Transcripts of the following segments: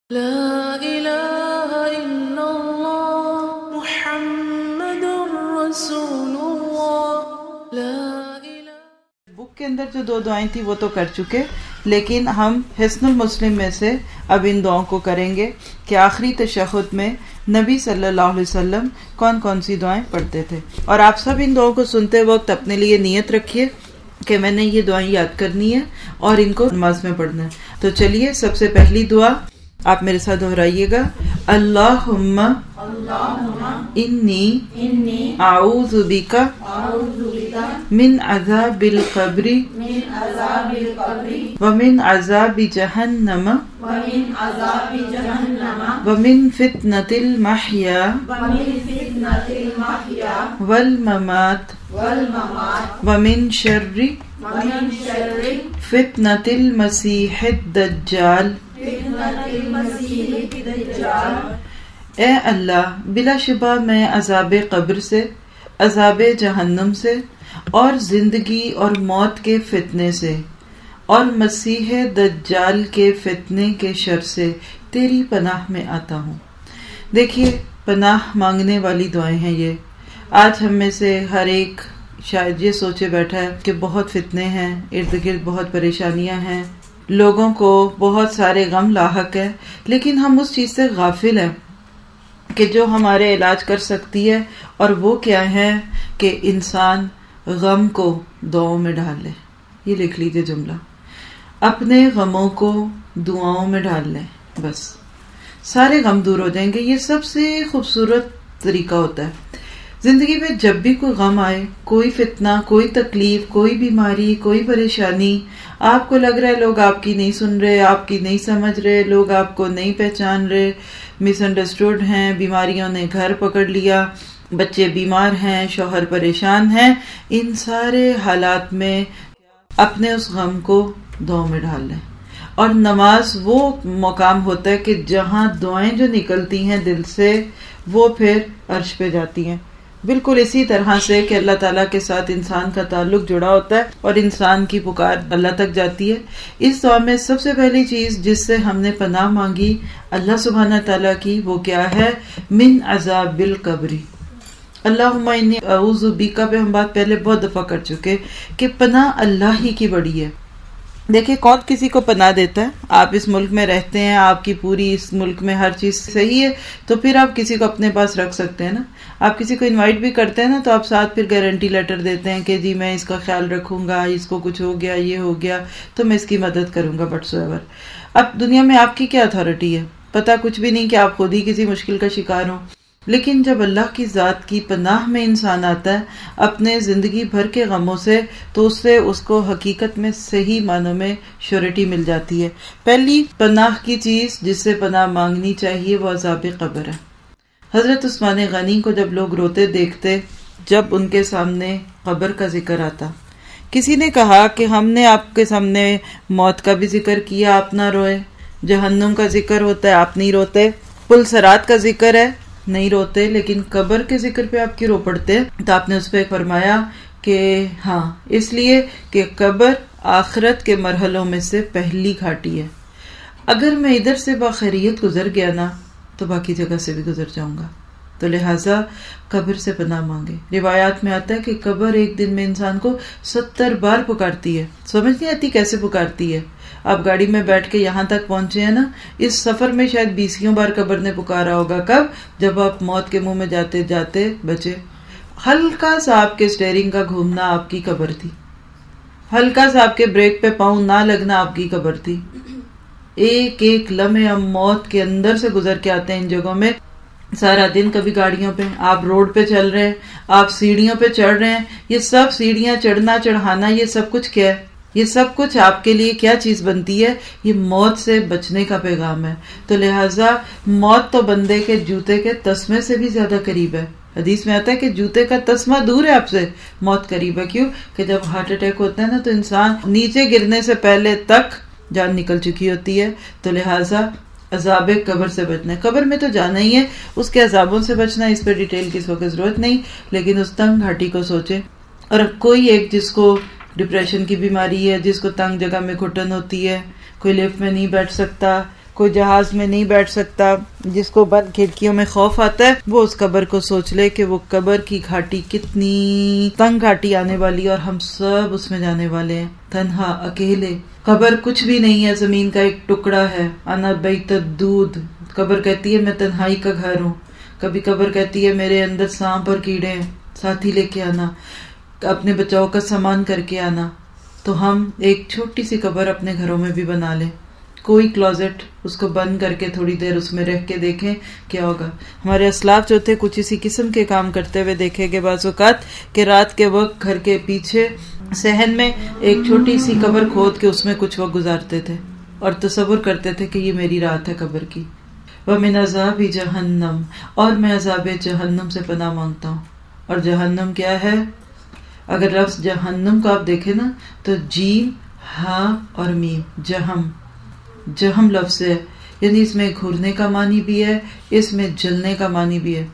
لا الہ الا اللہ محمد رسول اللہ لا الہ۔ بک کے اندر جو 2 دعائیں تھی وہ تو کر چکے، لیکن ہم حسن المسلم میں سے اب ان دعاؤں کو کریں گے کہ آخری تشہد میں نبی صلی اللہ علیہ وسلم کون کون سی دعائیں پڑھتے تھے۔ اور آپ سب ان دعاؤں کو سنتے وقت اپنے لیے نیت رکھیے کہ میں نے یہ دعائیں یاد کرنی ہے اور ان کو نماز میں پڑھنا ہے۔ تو چلیے، سب سے پہلی دعا آپ میرے ساتھ دہرائیے گا، اللہم انی اعوذ بک من عذاب القبر ومن عذاب جہنم ومن فتنۃ المحیا والممات ومن شر فتنۃ المسیح الدجال۔ اے اللہ، بلا شبہ میں عذاب قبر سے، عذاب جہنم سے، اور زندگی اور موت کے فتنے سے، اور مسیح دجال کے فتنے کے شر سے تیری پناہ میں آتا ہوں۔ دیکھیے، پناہ مانگنے والی دعائیں ہیں یہ۔ آج ہم میں سے ہر ایک شاید یہ سوچے بیٹھا ہے کہ بہت فتنے ہیں، ارد گرد بہت پریشانیاں ہیں، لوگوں کو بہت سارے غم لاحق ہے، لیکن ہم اس چیز سے غافل ہیں کہ جو ہمارے علاج کر سکتی ہے، اور وہ کیا ہے کہ انسان غم کو دعاؤں میں ڈال لے۔ یہ لکھ لیجئے جملہ، اپنے غموں کو دعاؤں میں ڈال لیں، بس سارے غم دور ہو جائیں گے۔ یہ سب سے خوبصورت طریقہ ہوتا ہے زندگی میں۔ جب بھی کوئی غم آئے، کوئی فتنہ، کوئی تکلیف، کوئی بیماری، کوئی پریشانی، آپ کو لگ رہا ہے لوگ آپ کی نہیں سن رہے، آپ کی نہیں سمجھ رہے، لوگ آپ کو نہیں پہچان رہے، مس انڈرسٹوڈ ہیں، بیماریوں نے گھر پکڑ لیا، بچے بیمار ہیں، شوہر پریشان ہیں، ان سارے حالات میں اپنے اس غم کو دعاؤں میں ڈال لیں۔ اور نماز وہ مقام ہوتا ہے کہ جہاں دعائیں جو نکلتی ہیں دل سے وہ پھر عرش پہ جاتی ہیں، بالکل اسی طرح سے کہ اللہ تعالیٰ کے ساتھ انسان کا تعلق جڑا ہوتا ہے اور انسان کی پکار اللہ تک جاتی ہے۔ اس دعا میں سب سے پہلی چیز جس سے ہم نے پناہ مانگی اللہ سبحانہ تعالیٰ کی، وہ کیا ہے؟ من عذاب القبر۔ اللہم انی اعوذ بک پہ ہم بات پہلے بہت دفعہ کر چکے کہ پناہ اللہ ہی کی بڑی ہے۔ دیکھیں، کون کسی کو پناہ دیتا ہے؟ آپ اس ملک میں رہتے ہیں، آپ کی پوری اس ملک میں ہر چیز صحیح ہے، تو پھر آپ کسی کو اپنے پاس رکھ سکتے ہیں نا۔ آپ کسی کو انوائٹ بھی کرتے ہیں نا، تو آپ ساتھ پھر گارنٹی لیٹر دیتے ہیں کہ جی میں اس کا خیال رکھوں گا، اس کو کچھ ہو گیا، یہ ہو گیا تو میں اس کی مدد کروں گا بٹ سو ایور۔ اب دنیا میں آپ کی کیا اتھارٹی ہے؟ پتہ کچھ بھی نہیں کہ آپ خود ہی کسی مشکل کا شکار ہوں۔ لیکن جب اللہ کی ذات کی پناہ میں انسان آتا ہے اپنے زندگی بھر کے غموں سے، تو اس سے اس کو حقیقت میں صحیح معنوں میں شیورٹی مل جاتی ہے۔ پہلی پناہ کی چیز جس سے پناہ مانگنی چاہیے وہ عذاب قبر ہے۔ حضرت عثمان غنی کو جب لوگ روتے دیکھتے، جب ان کے سامنے قبر کا ذکر آتا، کسی نے کہا کہ ہم نے آپ کے سامنے موت کا بھی ذکر کیا، آپ نہ روئے، جہنم کا ذکر ہوتا ہے آپ نہیں روتے، پل صراط کا ذکر ہے نہیں روتے، لیکن قبر کے ذکر پہ آپ کیوں رو پڑتے؟ تو آپ نے اس پہ فرمایا کہ ہاں، اس لیے کہ قبر آخرت کے مرحلوں میں سے پہلی گھاٹی ہے۔ اگر میں ادھر سے باخیریت گزر گیا نا تو باقی جگہ سے بھی گزر جاؤں گا، تو لہٰذا قبر سے پناہ مانگے۔ روایات میں آتا ہے کہ قبر ایک دن میں انسان کو 70 بار پکارتی ہے، سمجھ نہیں آتی کیسے پکارتی ہے۔ آپ گاڑی میں بیٹھ کے یہاں تک پہنچے ہیں نا، اس سفر میں شاید 20 بار قبر نے پکارا ہوگا۔ کب؟ جب آپ موت کے منہ میں جاتے جاتے بچے۔ ہلکا سا آپ کے اسٹیئرنگ کا گھومنا آپ کی قبر تھی، ہلکا سا آپ کے بریک پہ پاؤں نہ لگنا آپ کی قبر تھی۔ ایک ایک لمحے ہم موت کے اندر سے گزر کے آتے ہیں ان جگہوں میں۔ سارا دن کبھی گاڑیوں پہ، آپ روڈ پہ چل رہے ہیں، آپ سیڑھیوں پہ چڑھ رہے ہیں، یہ سب سیڑھیاں چڑھنا چڑھانا، یہ سب کچھ کیا ہے؟ یہ سب کچھ آپ کے لیے کیا چیز بنتی ہے؟ یہ موت سے بچنے کا پیغام ہے۔ تو لہٰذا موت تو بندے کے جوتے کے تسمے سے بھی زیادہ قریب ہے۔ حدیث میں آتا ہے کہ جوتے کا تسمہ دور ہے آپ سے، موت قریب ہے۔ کیوں؟ کہ جب ہارٹ اٹیک ہوتا ہے نا تو انسان نیچے گرنے سے پہلے تک جان نکل چکی ہوتی ہے۔ تو لہٰذا عذاب قبر سے بچنا ہے، قبر میں تو جانا ہی ہے، اس کے عذابوں سے بچنا ہے، اس پہ ڈیٹیل کی اس وقت ضرورت نہیں، لیکن اس تنگ گھاٹی کو سوچے۔ اور کوئی ایک جس کو ڈپریشن کی بیماری ہے، جس کو تنگ جگہ میں گھٹن ہوتی ہے، کوئی لفٹ میں نہیں بیٹھ سکتا، کوئی جہاز میں نہیں بیٹھ سکتا، جس کو بند کھڑکیوں میں خوف آتا ہے، وہ اس قبر کو سوچ لے کہ وہ قبر کی گھاٹی کتنی تنگ گھاٹی آنے والی ہے، اور ہم سب اس میں جانے والے ہیں، تنہا، اکیلے۔ قبر کچھ بھی نہیں ہے، زمین کا ایک ٹکڑا ہے۔ انا بیت الدود، قبر کہتی ہے میں تنہائی کا گھر ہوں۔ کبھی قبر کہتی ہے میرے اندر سانپ اور کیڑے ہیں، ساتھی لے کے آنا، اپنے بچاؤ کا سامان کر کے آنا۔ تو ہم ایک چھوٹی سی قبر اپنے گھروں میں بھی بنا لیں، کوئی کلوزٹ، اس کو بند کر کے تھوڑی دیر اس میں رہ کے دیکھیں کیا ہوگا۔ ہمارے اسلاف جو تھے کچھ اسی قسم کے کام کرتے ہوئے دیکھے گے بعض اوقات کہ رات کے وقت گھر کے پیچھے صحن میں ایک چھوٹی سی قبر کھود کے اس میں کچھ وقت گزارتے تھے اور تصور کرتے تھے کہ یہ میری رات ہے قبر کی۔ وَمِنْ عَذَابِ جَهَنَّمْ، اور میں عذاب جہنم سے پناہ مانگتا ہوں۔ اور جہنم کیا ہے؟ اگر لفظ جہنم کو آپ دیکھیں نا تو جیم، ہا اور میم، جہم لفظ ہے، یعنی اس میں گھرنے کا معنی بھی ہے، اس میں جلنے کا معنی بھی ہے۔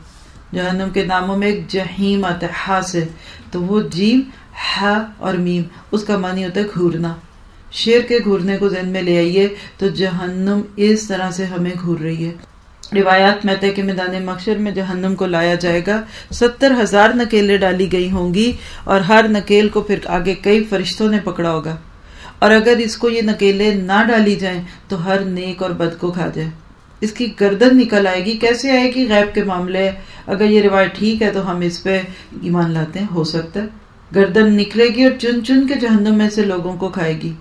جہنم کے ناموں میں ایک جہیم آتا ہے ہا سے، تو وہ جیم، ہا اور میم، اس کا معنی ہوتا ہے گھورنا۔ شیر کے گھورنے کو ذہن میں لے آئیے تو جہنم اس طرح سے ہمیں گھور رہی ہے۔ روایات میں آتا ہے کہ میدان محشر میں جہنم کو لایا جائے گا، 70,000 نکیلیں ڈالی گئی ہوں گی، اور ہر نکیل کو پھر آگے کئی فرشتوں نے پکڑا ہوگا، اور اگر اس کو یہ نکیلیں نہ ڈالی جائیں تو ہر نیک اور بد کو کھا جائے۔ اس کی گردن نکل آئے گی۔ کیسے آئے گی؟ غیب کے معاملے، اگر یہ روایت ٹھیک ہے تو ہم اس پہ ایمان لاتے ہیں، ہو سکتا ہے گردن نکلے گی اور چن چن کے جہنم میں سے لوگوں کو کھائے گی۔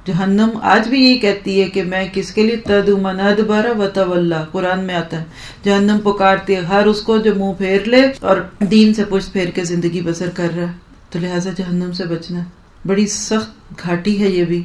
جہنم آج بھی یہی کہتی ہے کہ میں کس کے لیے تدعو من ادبر وتولی، قرآن میں آتا ہے جہنم پکارتی ہے ہر اس کو جو منہ پھیر لے اور دین سے پشت پھیر کے زندگی بسر کر رہا ہے۔ تو لہٰذا جہنم سے بچنا ہے، بڑی سخت گھاٹی ہے یہ بھی۔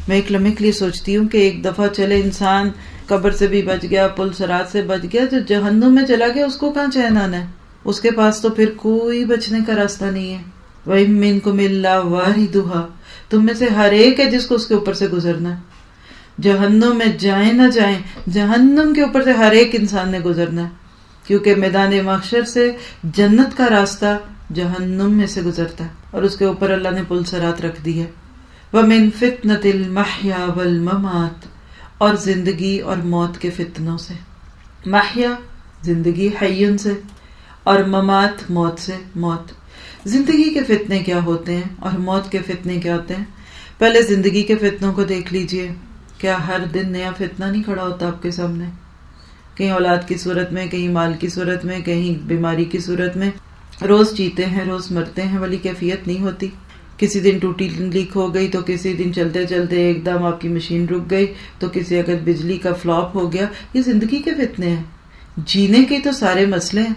میں ایک لمحے کے لیے سوچتی ہوں کہ ایک دفعہ چلے انسان قبر سے بھی بچ گیا، پل صراط سے بچ گیا، جو جہنم میں چلا گیا اس کو کہاں چین آنا ہے؟ اس کے پاس تو پھر کوئی بچنے کا راستہ نہیں ہے۔ وَإِن مِّنكُمْ إِلَّا وَارِدُهَا، تم میں سے ہر ایک ہے جس کو اس کے اوپر سے گزرنا ہے۔ جہنم میں جائیں نہ جائیں، جہنم کے اوپر سے ہر ایک انسان نے گزرنا ہے، کیونکہ میدان محشر سے جنت کا راستہ جہنم میں سے گزرتا ہے، اور اس کے اوپر اللہ نے پل صراط رکھ دی ہے۔ وَمِن فِتْنَةِ الْمَحْيَا وَالْمَمَاتِ، اور زندگی اور موت کے فتنوں سے۔ محیا زندگی، حیون سے، اور ممات موت سے، موت۔ زندگی کے فتنے کیا ہوتے ہیں اور موت کے فتنے کیا ہوتے ہیں؟ پہلے زندگی کے فتنوں کو دیکھ لیجئے۔ کیا ہر دن نیا فتنہ نہیں کھڑا ہوتا آپ کے سامنے؟ کہیں اولاد کی صورت میں، کہیں مال کی صورت میں، کہیں بیماری کی صورت میں۔ روز جیتے ہیں، روز مرتے ہیں، والی کیفیت نہیں ہوتی۔ کسی دن ٹوٹی لیک ہو گئی تو کسی دن چلتے چلتے ایک دم آپ کی مشین رک گئی، تو کسی اگر بجلی کا فلاپ ہو گیا۔ یہ زندگی کے فتنے ہیں۔ جینے کے تو سارے مسئلے ہیں۔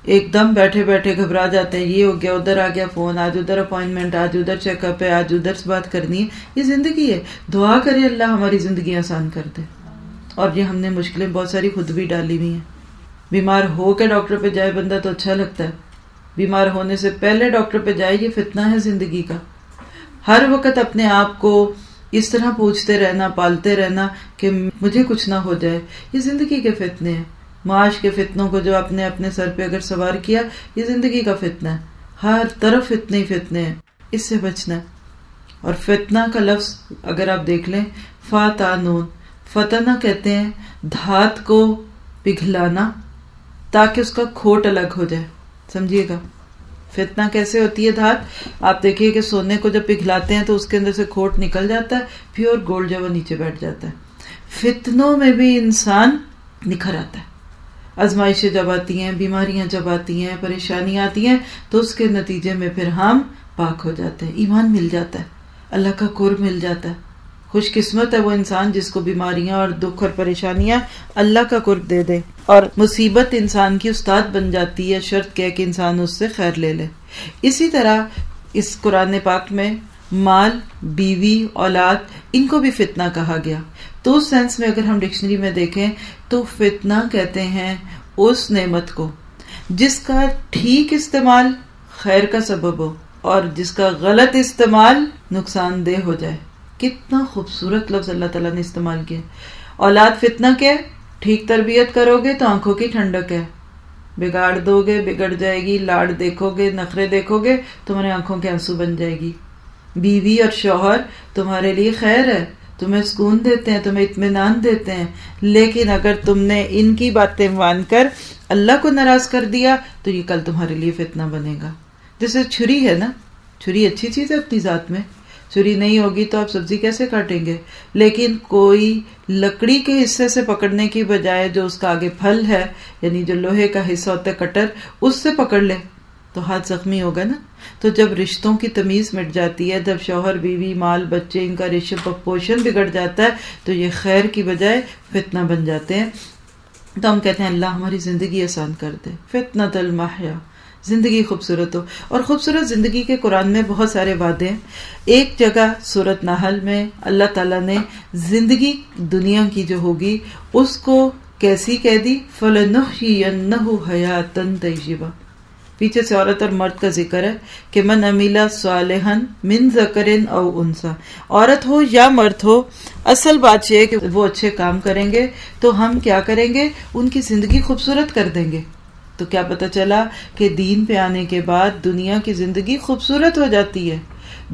ایک دم بیٹھے بیٹھے گھبرا جاتے ہیں، یہ ہو گیا، ادھر آ گیا فون، آج ادھر اپوائنٹمنٹ، آج ادھر چیک اپ ہے، آج ادھر سے بات کرنی ہے۔ یہ زندگی ہے۔ دعا کرے اللہ ہماری زندگی آسان کر دے۔ اور یہ ہم نے مشکلیں بہت ساری خود بھی ڈالی ہوئی ہیں۔ بیمار ہو کے ڈاکٹر پہ جائے بندہ تو اچھا لگتا ہے، بیمار ہونے سے پہلے ڈاکٹر پہ جائے، یہ فتنہ ہے زندگی کا۔ ہر وقت اپنے آپ کو اس طرح پوچھتے رہنا، پالتے رہنا کہ مجھے کچھ نہ ہو جائے، یہ زندگی کے فتنے ہیں۔ معاش کے فتنوں کو جو آپ نے اپنے سر پہ اگر سوار کیا، یہ زندگی کا فتنہ ہے۔ ہر طرف فتنے ہی فتنے ہیں، اس سے بچنا ہے۔ اور فتنہ کا لفظ اگر آپ دیکھ لیں، فاتانون، فتنہ کہتے ہیں دھات کو پگھلانا تاکہ اس کا کھوٹ الگ ہو جائے۔ سمجھیے گا فتنہ کیسے ہوتی ہے دھات؟ آپ دیکھیے کہ سونے کو جب پگھلاتے ہیں تو اس کے اندر سے کھوٹ نکل جاتا ہے، پیور گولڈ جو وہ نیچے بیٹھ جاتا ہے۔ فتنوں میں بھی انسان نکھر آتا ہے۔ آزمائشیں جب آتی ہیں، بیماریاں جب آتی ہیں، پریشانیاں آتی ہیں، تو اس کے نتیجے میں پھر ہم پاک ہو جاتے ہیں، ایمان مل جاتا ہے، اللہ کا قرب مل جاتا ہے۔ خوش قسمت ہے وہ انسان جس کو بیماریاں اور دکھ اور پریشانیاں اللہ کا قرب دے دے، اور مصیبت انسان کی استاد بن جاتی ہے، شرط کیا کہ انسان اس سے خیر لے لے۔ اسی طرح اس قرآن پاک میں مال، بیوی، اولاد، ان کو بھی فتنہ کہا گیا۔ تو اس سینس میں اگر ہم ڈکشنری میں دیکھیں تو فتنہ کہتے ہیں اس نعمت کو جس کا ٹھیک استعمال خیر کا سبب ہو اور جس کا غلط استعمال نقصان دہ ہو جائے۔ کتنا خوبصورت لفظ اللہ تعالیٰ نے استعمال کیا۔ اولاد فتنہ کیا؟ ٹھیک تربیت کرو گے تو آنکھوں کی ٹھنڈک ہے، بگاڑ دو گے بگڑ جائے گی، لاڑ دیکھو گے، نخرے دیکھو گے، تمہارے آنکھوں کے آنسو بن جائے گی۔ بیوی اور شوہر تمہارے لیے خیر ہے، تمہیں سکون دیتے ہیں، تمہیں اطمینان دیتے ہیں، لیکن اگر تم نے ان کی باتیں مان کر اللہ کو ناراض کر دیا تو یہ کل تمہارے لیے فتنہ بنے گا۔ جیسے چھری ہے نا، چھری اچھی چیز ہے اپنی ذات میں، چھری نہیں ہوگی تو آپ سبزی کیسے کاٹیں گے؟ لیکن کوئی لکڑی کے حصے سے پکڑنے کی بجائے جو اس کا آگے پھل ہے، یعنی جو لوہے کا حصہ ہوتا ہے کٹر، اس سے پکڑ لے تو ہاتھ زخمی ہوگا نا۔ تو جب رشتوں کی تمیز مٹ جاتی ہے، جب شوہر بیوی مال بچے ان کا رشت پوشن بگڑ جاتا ہے تو یہ خیر کی بجائے فتنہ بن جاتے ہیں۔ تو ہم کہتے ہیں اللہ ہماری زندگی آسان کر دے، فتنۃ المحیا، زندگی خوبصورت ہو۔ اور خوبصورت زندگی کے قرآن میں بہت سارے وعدے ہیں۔ ایک جگہ سورۃ نحل میں اللہ تعالیٰ نے زندگی دنیا کی جو ہوگی اس کو کیسی کہہ دی، فَلَنُحْيِيَنَّهُ حَيَاةً طَيِّبَةً۔ پیچھے سے عورت اور مرد کا ذکر ہے کہ من عمل صالحا من ذکر او انثی، عورت ہو یا مرد ہو، اصل بات یہ ہے کہ وہ اچھے کام کریں گے تو ہم کیا کریں گے، ان کی زندگی خوبصورت کر دیں گے۔ تو کیا پتہ چلا کہ دین پہ آنے کے بعد دنیا کی زندگی خوبصورت ہو جاتی ہے،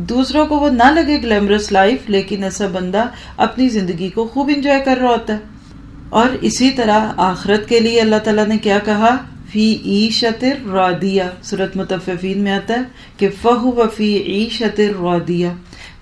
دوسروں کو وہ نہ لگے گلیمرس لائف، لیکن ایسا بندہ اپنی زندگی کو خوب انجوائے کر رہا ہوتا ہے۔ اور اسی طرح آخرت کے لیے اللہ تعالیٰ نے کیا کہا، فی عیشۃ راضیہ، سورۃ مطففین میں آتا ہے کہ فہو فی عیشۃ راضیہ۔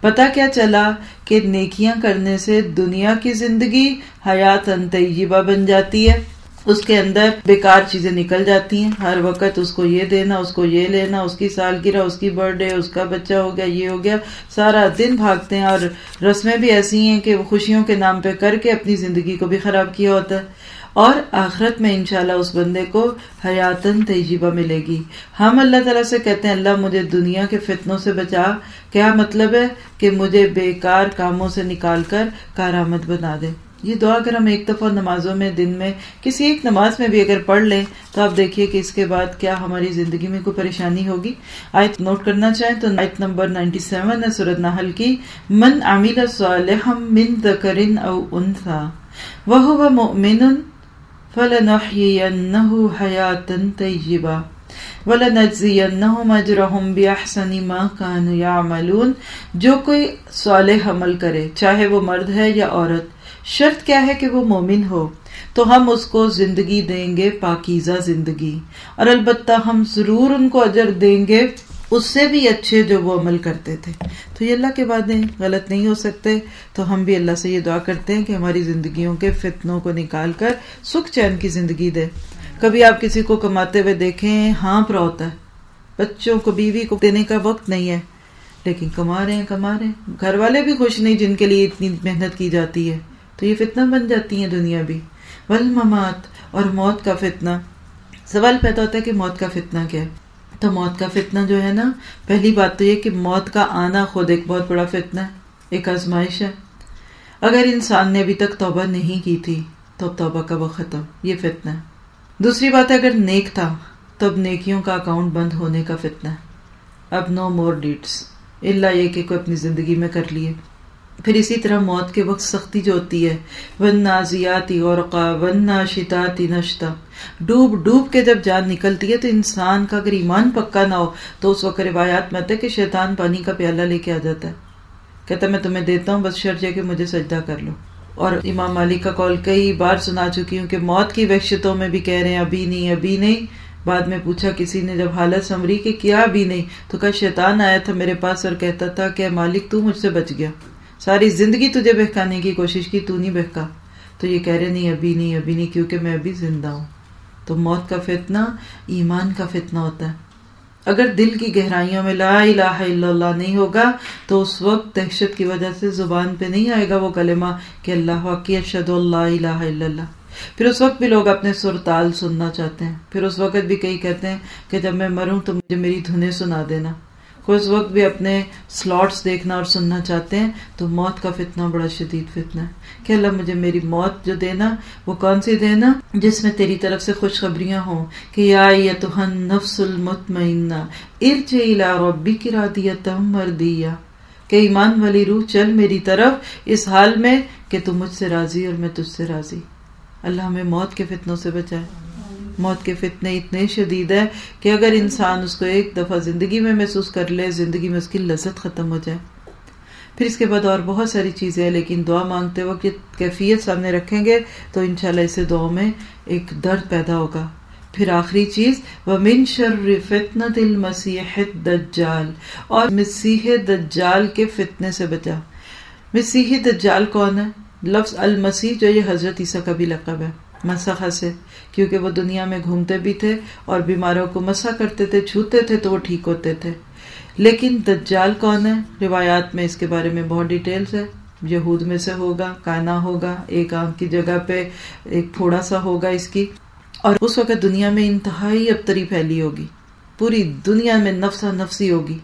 پتہ کیا چلا کہ نیکیاں کرنے سے دنیا کی زندگی حیات طیبہ بن جاتی ہے، اس کے اندر بیکار چیزیں نکل جاتی ہیں، ہر وقت اس کو یہ دینا، اس کو یہ لینا، اس کی سالگرہ، اس کی برتھ ڈے، اس کا بچہ ہو گیا، یہ ہو گیا، سارا دن بھاگتے ہیں، اور رسمیں بھی ایسی ہیں کہ وہ خوشیوں کے نام پہ کر کے اپنی زندگی کو بھی خراب کیا ہوتا ہے۔ اور آخرت میں انشاءاللہ اس بندے کو حیاتاً طیبہ ملے گی۔ ہم اللہ تعالیٰ سے کہتے ہیں اللہ مجھے دنیا کے فتنوں سے بچا، کیا مطلب ہے کہ مجھے بیکار کاموں سے نکال کر کارآمد بنا دے۔ یہ دعا اگر ہم ایک دفعہ نمازوں میں دن میں کسی ایک نماز میں بھی اگر پڑھ لیں تو آپ دیکھیے کہ اس کے بعد کیا ہماری زندگی میں کوئی پریشانی ہوگی۔ آیت نوٹ کرنا چاہیں تو آیت نمبر 97 ہے سورۃ نحل کی، من عمل صالحا من ذکر او انثی وہو مؤمن فَلَنُحْيِيَنَّهُ حَيَاةً طَيِّبَةً وَلَنَجْزِيَنَّهُمْ أَجْرَهُمْ بِأَحْسَنِ مَا كَانُوا يَعْمَلُونَ۔ جو کوئی صالح عمل کرے، چاہے وہ مرد ہے یا عورت، شرط کیا ہے کہ وہ مومن ہو، تو ہم اس کو زندگی دیں گے، پاکیزہ زندگی، اور البتہ ہم ضرور ان کو اجر دیں گے اس سے بھی اچھے جو وہ عمل کرتے تھے۔ تو یہ اللہ کے وعدے غلط نہیں ہو سکتے، تو ہم بھی اللہ سے یہ دعا کرتے ہیں کہ ہماری زندگیوں کے فتنوں کو نکال کر سکھ چین کی زندگی دے۔ کبھی آپ کسی کو کماتے ہوئے دیکھیں، ہانپ رہا ہوتا ہے، بچوں کو بیوی کو دینے کا وقت نہیں ہے، لیکن کما رہے ہیں، گھر والے بھی خوش نہیں جن کے لیے اتنی محنت کی جاتی ہے، تو یہ فتنہ بن جاتی ہیں دنیا بھی۔ والممات، اور موت کا فتنہ۔ سوال پیدا ہوتا ہے کہ موت کا فتنہ کیا ہے؟ تو موت کا فتنہ جو ہے نا، پہلی بات تو یہ کہ موت کا آنا خود ایک بہت بڑا فتنہ ہے، ایک آزمائش ہے۔ اگر انسان نے ابھی تک توبہ نہیں کی تھی تو اب توبہ کا وقت ختم، یہ فتنہ ہے۔ دوسری بات ہے اگر نیک تھا تو اب نیکیوں کا اکاؤنٹ بند ہونے کا فتنہ ہے، اب نو مور ڈیڈس، الا یہ کہ کوئی اپنی زندگی میں کر لیے۔ پھر اسی طرح موت کے وقت سختی جو ہوتی ہے، وَالنَّازِعَاتِ غَرْقًا وَالنَّاشِطَاتِ نَشْطًا، ڈوب کے جب جان نکلتی ہے تو انسان کا اگر ایمان پکا نہ ہو تو اس وقت روایات میں آتا ہے کہ شیطان پانی کا پیالہ لے کے آ جاتا ہے، کہتا ہے میں تمہیں دیتا ہوں، بس شرط ہے کہ مجھے سجدہ کر لو۔ اور امام مالک کا قول کئی بار سنا چکی ہوں کہ موت کی وحشتوں میں بھی کہہ رہے ہیں ابھی نہیں۔ بعد میں پوچھا کسی نے جب حالت سمری کہ کیا ابھی نہیں، تو کہا شیطان آیا تھا میرے پاس اور کہتا تھا کہ مالک تو مجھ سے بچ گیا، ساری زندگی تجھے بہکانے کی کوشش کی، تو نہیں بہکا۔ تو یہ کہہ رہے نہیں ابھی نہیں کیونکہ میں ابھی زندہ ہوں۔ تو موت کا فتنہ ایمان کا فتنہ ہوتا ہے۔ اگر دل کی گہرائیوں میں لا الہ الا اللہ نہیں ہوگا تو اس وقت دہشت کی وجہ سے زبان پہ نہیں آئے گا وہ کلمہ کہ اللہ واقعی اشہد اللہ الہ الا اللہ۔ پھر اس وقت بھی لوگ اپنے سر تال سننا چاہتے ہیں، پھر اس وقت بھی کئی کہتے ہیں کہ جب میں مروں تو مجھے میری دھنیں سنا دینا، کوئی اس وقت بھی اپنے سلاٹس دیکھنا اور سننا چاہتے ہیں۔ تو موت کا فتنہ بڑا شدید فتنہ ہے کہ اللہ مجھے میری موت جو دینا وہ کون سی دینا، جس میں تیری طرف سے خوشخبریاں ہوں کہ یا ایتھا النفس المطمئنہ ارجعی الی ربک راضیۃ مرضیہ، کہ ایمان والی روح چل میری طرف اس حال میں کہ تم مجھ سے راضی اور میں تجھ سے راضی۔ اللہ ہمیں موت کے فتنوں سے بچائے۔ موت کے فتنے اتنے شدید ہے کہ اگر انسان اس کو ایک دفعہ زندگی میں محسوس کر لے، زندگی میں اس کی لذت ختم ہو جائے۔ پھر اس کے بعد اور بہت ساری چیزیں ہیں، لیکن دعا مانگتے وقت یہ کیفیت سامنے رکھیں گے تو انشاءاللہ اس سے دعا میں ایک درد پیدا ہوگا۔ پھر آخری چیز وَمِن شَرِّ فِتْنَةِ الْمَسِيحِ الدَّجَّالِ، اور مسیح دجال کے فتنے سے بچا۔ مسیح دجال کون ہے؟ لفظ المسیح جو یہ حضرت عیسیٰ کا بھی لقب ہے، مسخ سے، کیونکہ وہ دنیا میں گھومتے بھی تھے اور بیماروں کو مسح کرتے تھے، چھوتے تھے تو وہ ٹھیک ہوتے تھے۔ لیکن دجال کون ہے؟ روایات میں اس کے بارے میں بہت ڈیٹیلز ہے۔ یہود میں سے ہوگا، کانا ہوگا، ایک آنکھ کی جگہ پہ ایک تھوڑا سا ہوگا اس کی، اور اس وقت دنیا میں انتہائی ابتری پھیلی ہوگی، پوری دنیا میں نفسا نفسی ہوگی،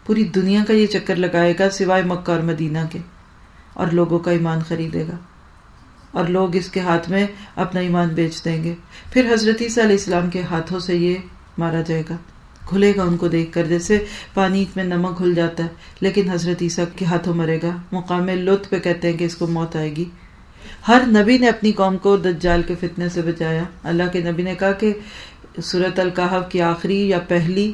پوری دنیا کا یہ چکر لگائے گا سوائے مکہ اور مدینہ کے، اور لوگوں کا ایمان خریدے گا اور لوگ اس کے ہاتھ میں اپنا ایمان بیچ دیں گے۔ پھر حضرت عیسیٰ علیہ السلام کے ہاتھوں سے یہ مارا جائے گا، کھلے گا ان کو دیکھ کر، جیسے پانی میں نمک گھل جاتا ہے، لیکن حضرت عیسیٰ کے ہاتھوں مرے گا۔ مقام لطف پہ کہتے ہیں کہ اس کو موت آئے گی۔ ہر نبی نے اپنی قوم کو دجال کے فتنے سے بچایا۔ اللہ کے نبی نے کہا کہ سورۃ الکہف کی آخری یا پہلی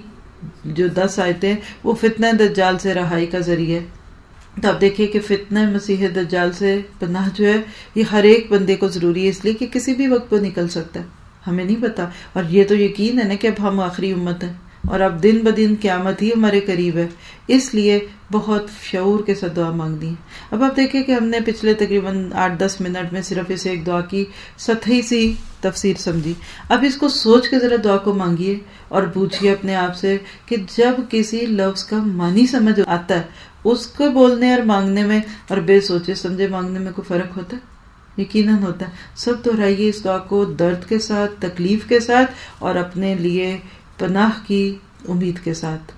جو 10 آیتیں وہ فتنہ دجال سے رہائی کا ذریعہ ہے۔ تو آپ دیکھیے کہ فتنہ مسیح دجال سے پناہ جو ہے یہ ہر ایک بندے کو ضروری ہے، اس لیے کہ کسی بھی وقت وہ نکل سکتا ہے، ہمیں نہیں پتا۔ اور یہ تو یقین ہے نا کہ اب ہم آخری امت ہیں اور اب دن بدن قیامت ہی ہمارے قریب ہے، اس لیے بہت شعور کے ساتھ دعا مانگنی ہے۔ اب آپ دیکھیں کہ ہم نے پچھلے تقریباً 8-10 منٹ میں صرف اس ایک دعا کی سطحی سی تفسیر سمجھی۔ اب اس کو سوچ کے ذرا دعا کو مانگیے اور پوچھیے اپنے آپ سے کہ جب کسی لفظ کا معنی سمجھ آتا ہے اس کو بولنے اور مانگنے میں اور بے سوچے سمجھے مانگنے میں کوئی فرق ہوتا ہے؟ یقیناً ہوتا ہے۔ سب دہرائیے اس دعا کو درد کے ساتھ، تکلیف کے ساتھ اور اپنے لیے پناہ کی امید کے ساتھ۔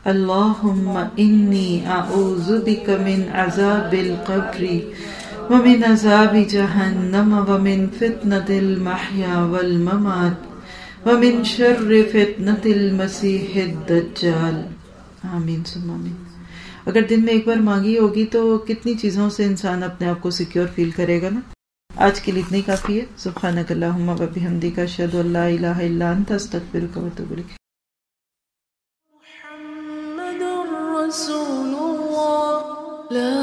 اللہم انی اعوذ بک من عذاب القبر ومن عذاب جہنم ومن فتنة المحیا والممات ومن شر فتنة المسیح الدجال۔ آمین ثم آمین۔ اگر دن میں ایک بار مانگی ہوگی تو کتنی چیزوں سے انسان اپنے آپ کو سیکیور فیل کرے گا نا۔ آج کے لیے اتنا ہی کافی ہے۔ سبحانک اللہم و بحمدک اشہد ان لا الہ الا انت استغفرک و اتوب الیک۔ محمد رسول اللہ لا